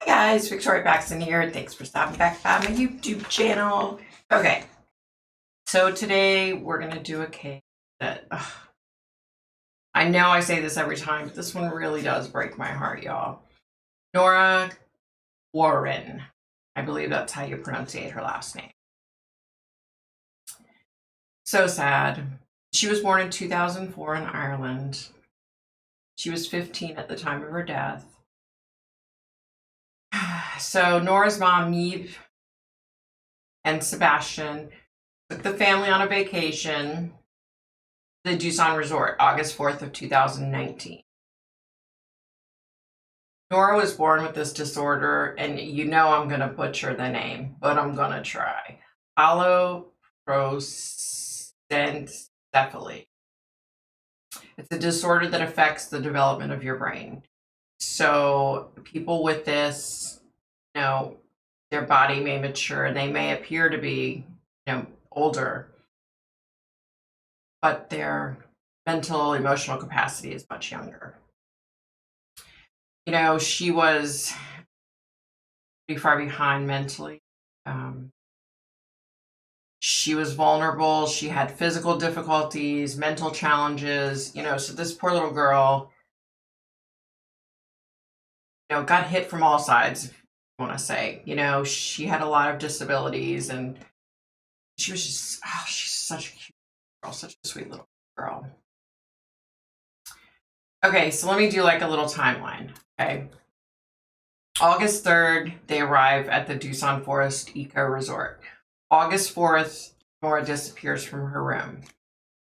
guys, Victoria Paxton here. Thanks for stopping back by my YouTube channel. Okay, so today we're going to do a case that, I know I say this every time, but this one really does break my heart, y'all. Nora Quoirin. I believe that's how you pronunciate her last name. So sad. She was born in 2004 in Ireland. She was 15 at the time of her death. So Nora's mom, Neve, and Sebastian took the family on a vacation to the Tucson Resort, August 4th of 2019. Nora was born with this disorder, and you know I'm going to butcher the name, but I'm going to try. Alloprostencephaly. It's a disorder that affects the development of your brain. So people with this, their body may mature. They may appear to be, older, but their mental, emotional capacity is much younger. She was pretty far behind mentally. She was vulnerable. She had physical difficulties, mental challenges, so this poor little girl, got hit from all sides, I want to say. She had a lot of disabilities, and she was just, she's such a cute girl, such a sweet little girl. Okay, so let me do like a little timeline, okay? August 3rd, they arrive at the Tucson Forest Eco Resort. August 4th, Nora disappears from her room.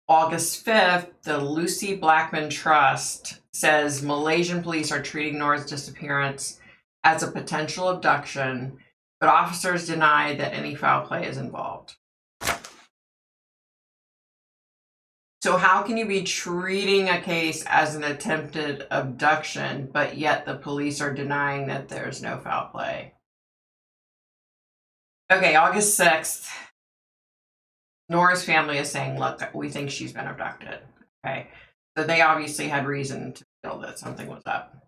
August 5th, the Lucy Blackman Trust says Malaysian police are treating Nora's disappearance as a potential abduction, but officers deny that any foul play is involved. So how can you be treating a case as an attempted abduction, but yet the police are denying that there's no foul play? Okay, August 6th, Nora's family is saying, look, we think she's been abducted. Okay, so they obviously had reason to feel that something was up.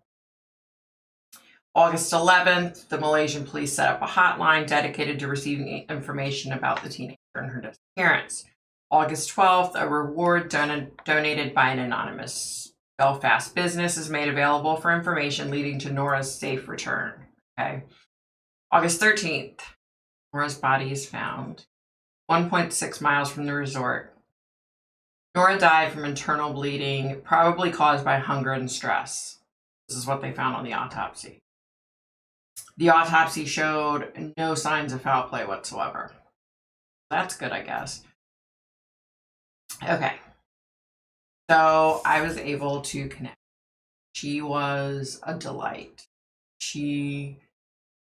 August 11th, the Malaysian police set up a hotline dedicated to receiving information about the teenager and her disappearance. August 12th, a reward donated by an anonymous Belfast business is made available for information leading to Nora's safe return. Okay. August 13th, Nora's body is found 1.6 miles from the resort. Nora died from internal bleeding, probably caused by hunger and stress. This is what they found on the autopsy. The autopsy showed no signs of foul play whatsoever. That's good, I guess. Okay, so I was able to connect. She was a delight. She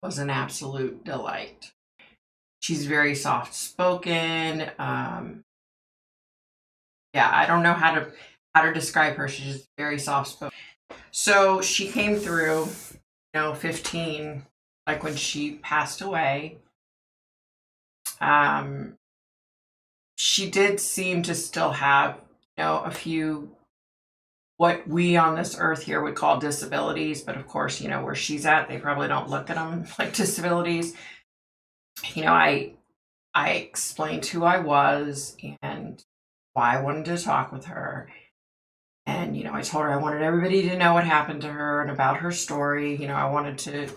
was an absolute delight. She's very soft-spoken. Yeah, I don't know how to describe her. She's just very soft-spoken. So she came through, 15, like when she passed away. She did seem to still have, a few, what we on this earth here would call disabilities. But of course, where she's at, they probably don't look at them like disabilities. I explained who I was and why I wanted to talk with her. And, I told her I wanted everybody to know what happened to her and about her story. I wanted to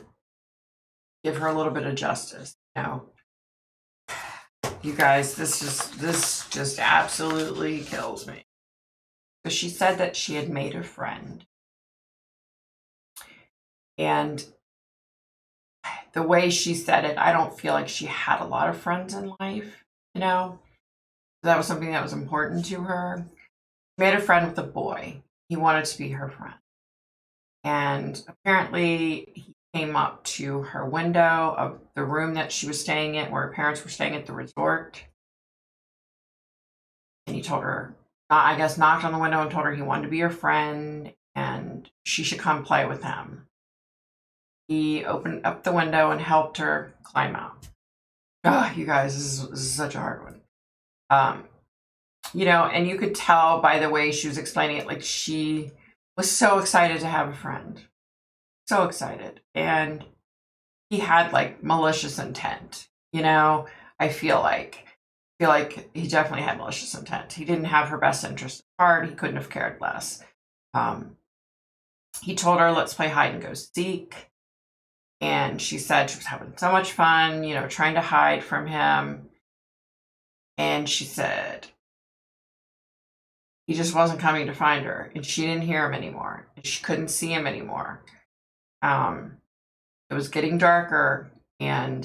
give her a little bit of justice, You guys, this just absolutely kills me. So she said that she had made a friend. And the way she said it, I don't feel like she had a lot of friends in life, That was something that was important to her. She made a friend with a boy. He wanted to be her friend. And apparently he came up to her window of the room that she was staying in, where her parents were staying at the resort. And he told her, I guess, knocked on the window and told her he wanted to be her friend and she should come play with him. He opened up the window and helped her climb out. Oh, you guys, this is such a hard one. And you could tell by the way she was explaining it, like she was so excited to have a friend. So excited. And he had like malicious intent. I feel like he definitely had malicious intent. He didn't have her best interest at heart. He couldn't have cared less. He told her, let's play hide and go seek. And she said she was having so much fun, trying to hide from him. And she said he just wasn't coming to find her. And she didn't hear him anymore. And she couldn't see him anymore. It was getting darker, and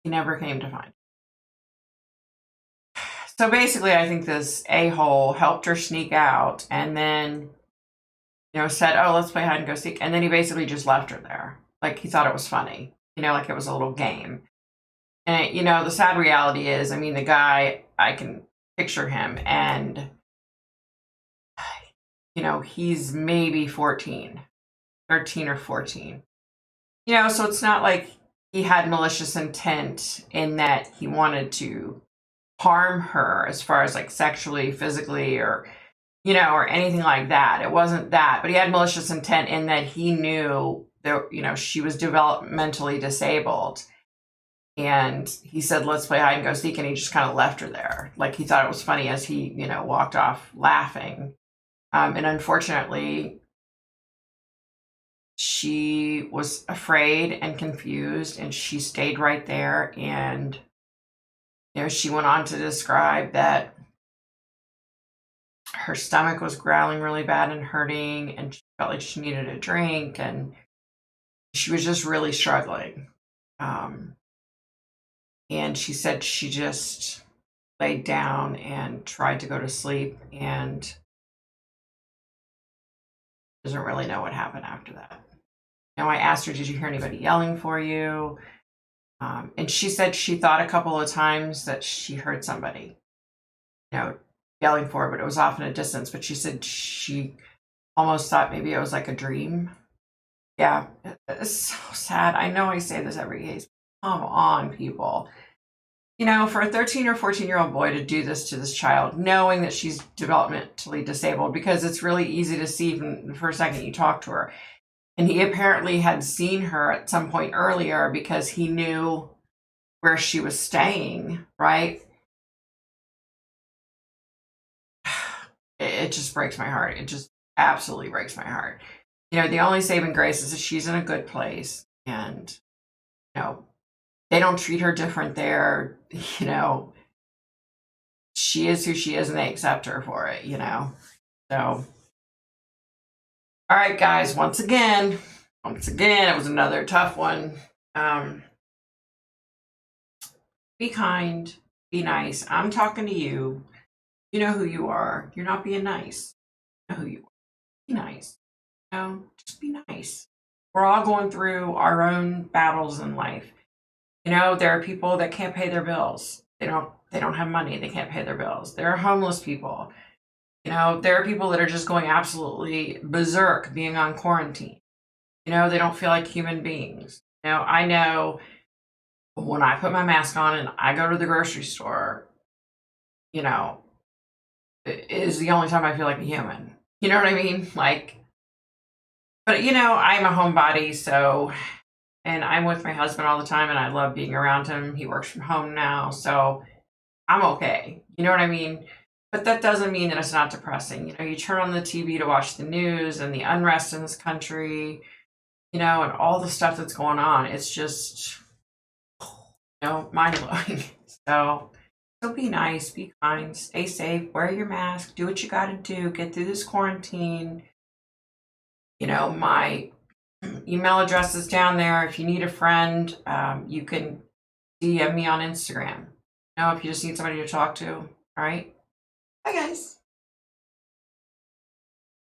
he never came to find her. So basically, I think this a-hole helped her sneak out and then, said, oh, let's play hide and go seek. And then he basically just left her there. Like he thought it was funny, like it was a little game. And, the sad reality is, the guy, I can picture him and, he's maybe 13 or 14. So it's not like he had malicious intent in that he wanted to harm her as far as like sexually, physically, or, or anything like that. It wasn't that, but he had malicious intent in that he knew that, she was developmentally disabled. And he said, let's play hide and go seek. And he just kind of left her there. Like he thought it was funny as he, walked off laughing. And unfortunately, she was afraid and confused, and she stayed right there. And, she went on to describe that her stomach was growling really bad and hurting, and she felt like she needed a drink, and she was just really struggling. And she said she just laid down and tried to go to sleep and doesn't really know what happened after that. I asked her, did you hear anybody yelling for you? And she said she thought a couple of times that she heard somebody, yelling for her, but it was off in a distance. But she said she almost thought maybe it was like a dream. Yeah, it's so sad. I know I say this every case. Come on, people. For a 13 or 14-year-old boy to do this to this child, knowing that she's developmentally disabled, because it's really easy to see from the first second you talk to her. And he apparently had seen her at some point earlier because he knew where she was staying, right? It just breaks my heart. It just absolutely breaks my heart. The only saving grace is that she's in a good place, and, they don't treat her different there. She is who she is, and they accept her for it, So, all right, guys, once again, it was another tough one. Be kind, be nice. I'm talking to you. You know who you are. You're not being nice. You know who you are. Be nice. Just be nice. We're all going through our own battles in life. There are people that can't pay their bills. They don't have money. They can't pay their bills. There are homeless people. There are people that are just going absolutely berserk being on quarantine. They don't feel like human beings. I know when I put my mask on and I go to the grocery store, it is the only time I feel like a human. You know what I mean? But I'm a homebody, so, and I'm with my husband all the time, and I love being around him. He works from home now, so I'm okay. You know what I mean? But that doesn't mean that it's not depressing. You turn on the TV to watch the news and the unrest in this country, and all the stuff that's going on. It's just, mind-blowing. So be nice, be kind, stay safe, wear your mask, do what you got to do, get through this quarantine. My email address is down there. If you need a friend, you can DM me on Instagram. If you just need somebody to talk to. All right. Bye, guys.